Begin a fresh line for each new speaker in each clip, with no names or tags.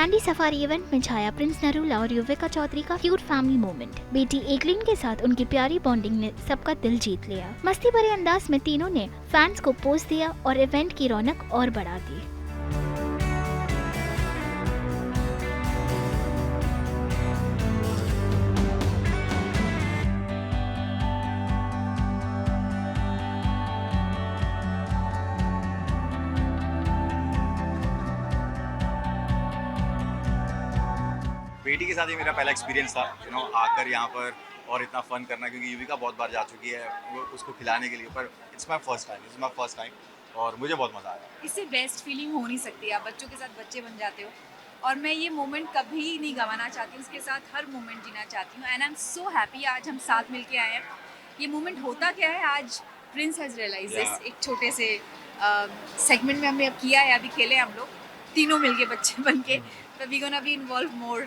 Candy safari event में छाया Prince Narula और युविका चौधरी का क्यूट फैमिली मोमेंट। बेटी एकलिन के साथ उनकी प्यारी बॉन्डिंग ने सबका दिल जीत लिया। मस्ती भरे अंदाज में तीनों ने फैंस को पोज दिया और इवेंट की रौनक और बढ़ा दी।
बेटी के साथ ये मेरा पहला एक्सपीरियंस था आकर यहाँ पर और इतना फन करना, क्योंकि युविका बहुत बार जा चुकी है वो उसको खिलाने के लिए, पर इट्स माय फर्स्ट टाइम और मुझे बहुत मज़ा आया।
इससे बेस्ट फीलिंग हो नहीं सकती। आप बच्चों के साथ बच्चे बन जाते हो और मैं ये मोमेंट कभी नहीं गंवाना चाहती हूँ, उसके साथ हर मोमेंट जीना चाहती हूँ। And I am so happy आज हम साथ मिलके आए हैं। ये मोमेंट होता क्या है, आज प्रिंस हैज़ रियलाइज दिस। एक छोटे से सेगमेंट में हमने अब किया है, अभी खेले हम लोग तीनों मिलके बच्चे बन के, but we're gonna be involved more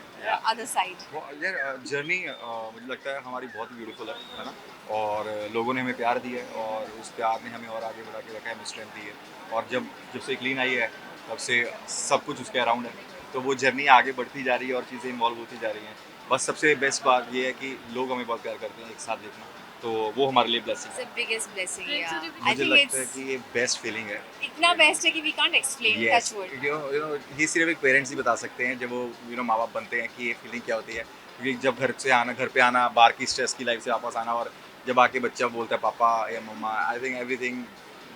other side.
यार जर्नी मुझे लगता है हमारी बहुत ब्यूटीफुल है ना, और लोगों ने हमें प्यार दिया है और उस प्यार ने हमें और आगे बढ़ा के रखा है, हमें स्ट्रेंथ दी है। और जब से क्लीन आई है तब से सब कुछ उसके अराउंड है, तो वो जर्नी आगे बढ़ती जा रही है और चीज़ें इन्वॉल्व होती जा रही हैं। बस सबसे बेस्ट बात ये है कि लोग हमें बहुत प्यार करते हैं, एक साथ देखना, तो वो हमारे लिए ब्लेसिंग है।
बिगेस्ट ब्लेसिंग है।
मुझे लगता है कि ये बेस्ट फीलिंग है,
इतना बेस्ट है कि we can't explain. Touch word
ये सिर्फ एक पेरेंट्स ही बता सकते हैं जब वो माँ बाप बनते हैं कि ये फीलिंग क्या होती है। क्योंकि जब घर पे आना, बाहर की स्ट्रेस की लाइफ से वापस आना, और जब आके बच्चा बोलता है पापा या मम्मा, आई थिंक एवरीथिंग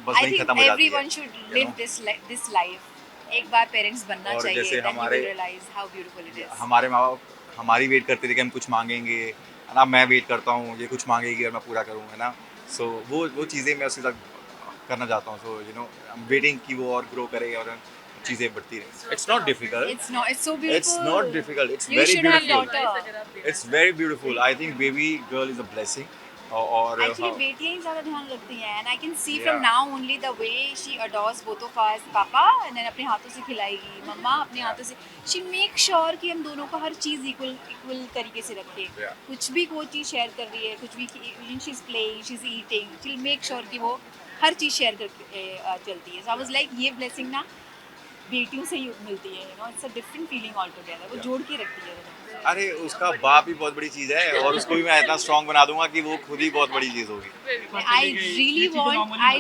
बस वहीं खत्म हो जाती है।
Everyone should live this life. एक बार पेरेंट्स बनना चाहिए,
जैसे
then you will realize how beautiful it is.
हमारे माँ बाप हमारी वेट करते थे कि हम कुछ मांगेंगे, है ना, मैं वेट करता हूँ ये कुछ मांगेगी और मैं पूरा करूँ, है ना। सो वो चीज़ें मैं उसके साथ करना चाहता हूँ। सो आई एम वेटिंग कि वो और ग्रो करे और चीज़ें बढ़ती रहे। It's not difficult,
It's so beautiful.
It's not difficult, it's
You
very
should have
beautiful,
daughter.
It's very beautiful. I think baby girl is a blessing. और
Actually, बेटियां ही ज़्यादा ध्यान रखती हैं, and I can see
Yeah.
from now only the way she adores both of us. पापा and then अपने हाथों से खिलाएगी, मम्मा अपने हाथों से। She makes sure कि हम दोनों को हर चीज़ इक्वल तरीके से रखें।
Yeah.
कुछ भी कोई चीज़ शेयर कर रही है, कुछ भी she's playing, she's eating, she'll make sure कि वो हर चीज़ शेयर करके चलती है। So I was like, ये blessing ना बेटियों से ही मिलती है, it's a different feeling altogether. वो जोड़ के रखती है दोनों।
अरे उसका बाप ही बहुत बड़ी चीज़ है, और उसको भी मैं इतना स्ट्रॉन्ग बना दूंगा कि वो खुद ही बहुत बड़ी चीज़ होगी।
I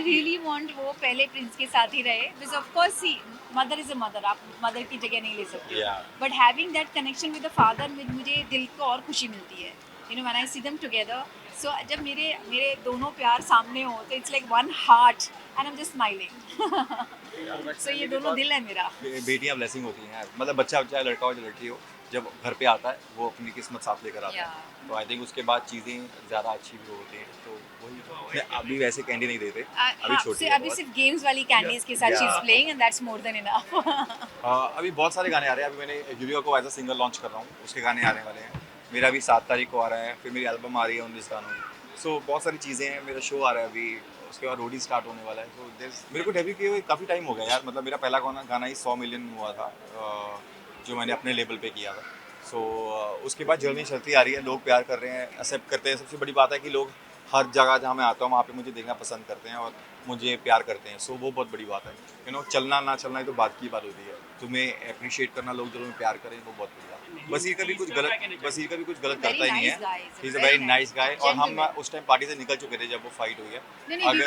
really want वो पहले प्रिंस के साथ ही रहे, because of course see, mother is a mother, आप मदर की जगह नहीं ले सकते।
Yeah.
But having that connection with the father, मुझे दिल को और खुशी मिलती है, when I see them together. So जब मेरे दोनों प्यार सामने हो, तो it's like one heart and I'm just smiling. So ये दोनों दिल है मेरा।
बेटियां ब्लेसिंग होती हैं यार, मतलब बच्चा चाहे लड़का हो या लड़की हो, जब घर पे आता है वो अपनी किस्मत साथ लेकर आता है। तो आई थिंक उसके बाद चीज़ें ज़्यादा अच्छी भी होती हैं। तो वही अभी वैसे कैंडी नहीं देते, अभी छोटी है
अभी सिर्फ गेम्स वाली कैंडीज के साथ she's playing and that's more than enough.
अभी बहुत सारे गाने आ रहे हैं। अभी मैंने युविका को एज अ सिंगर लॉन्च कर रहा हूँ, उसके गाने आने वाले हैं। मेरा भी 7 तारीख को आ रहा है, फिर मेरी एल्बम आ रही है 19 गानों की। सो बहुत सारी चीज़ें हैं, मेरा शो आ रहा है अभी, उसके बाद रोडी स्टार्ट होने वाला है। तो मेरे को डेब्यू किए हुए काफ़ी टाइम हो गया यार, मतलब मेरा पहला गाना ही 100 मिलियन हुआ था, जो मैंने अपने लेवल पे किया था। सो उसके बाद जर्नी चलती आ रही है, लोग प्यार कर रहे हैं, एक्सेप्ट करते हैं। सबसे बड़ी बात है कि लोग हर जगह जहाँ मैं आता हूँ वहाँ पे मुझे देखना पसंद करते हैं और मुझे प्यार करते हैं। सो वो बहुत बड़ी बात है। चलना ना चलना ही तो बात की बात होती है। तुम्हें अप्रिशिएट करना, लोग जो तुम्हें प्यार करें, वो बहुत बड़ी बात है। बसीर का भी कुछ गलत करता ही नहीं है। He is a very nice guy. और हम उस टाइम पार्टी से निकल चुके थे जब वो फाइट हुई है।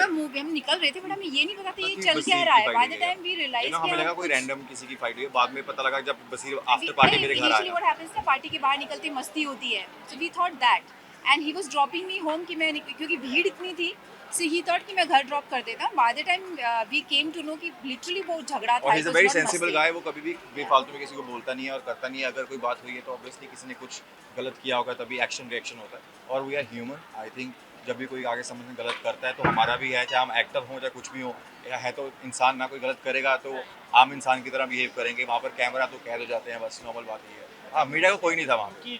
हम निकल रहे थे, बट हमें ये नहीं पता था ये चल क्या रहा है। By the time we realise
हमें लगा कोई रैंडम किसी की फाइट हुई है, बाद में पता लगा जब बसीर आफ्टर पार्टी मेरे घर आया।
व्हाट हैपेंस ना, पार्टी के बाहर निकलते मस्ती होती है। So we thought that and he was dropping me home, कि मैं क्योंकि भीड़ इतनी थी, सो ही थॉट कि मैं घर ड्रॉप कर देता। By the time we came to know कि लिटरली वो झगड़ा था।
He is a very sensible guy. वो कभी भी बेफालतू में किसी को बोलता नहीं है और करता नहीं है। अगर कोई बात हुई है तो ऑब्वियसली किसी ने कुछ गलत किया होगा, तभी एक्शन रिएक्शन होता है। और we are human. I think जब भी कोई आगे समझ में गलत करता है तो हमारा भी है, चाहे हम एक्टर हों चाहे कुछ भी हो, या है तो इंसान ना। कोई गलत करेगा तो आम इंसान की तरह बिहेव करेंगे। वहाँ पर कैमरा तो कह दो जाते हैं, बस नॉर्मल बात ही है। हाँ, मीडिया का कोई नहीं था वहाँ पे।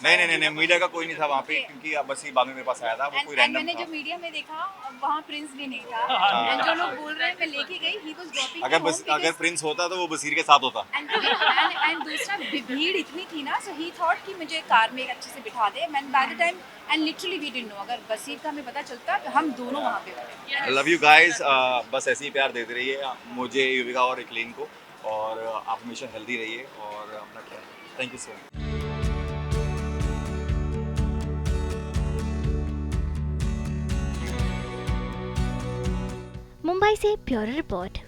नहीं, मीडिया का कोई नहीं था वहाँ पे, क्योंकि बस ही बाद में मेरे पास आया था। वो कोई रैंडम था।
मैंने जब मीडिया में देखा, वहाँ प्रिंस भी नहीं था। एंड जो लोग बोल रहे हैं मैं लेके गई, ही वाज ड्रॉपिंग।
अगर प्रिंस होता तो वो बसीर के साथ होता।
एंड दूसरा भीड़ इतनी थी ना, सो ही थॉट कि मुझे कार में अच्छे से बिठा दे। Man by the time and literally we didn't know, अगर बसीर का हमें पता चलता तो हम दोनों वहाँ पे होते।
लव यू गाइस, बस ऐसे ही प्यार देते रहिए मुझे, युविका और इकलीन को। और आप हमेशा हेल्दी रहिए और अपना ख्याल रखिए। Thank you so much.
Mumbai से ब्यूरो रिपोर्ट।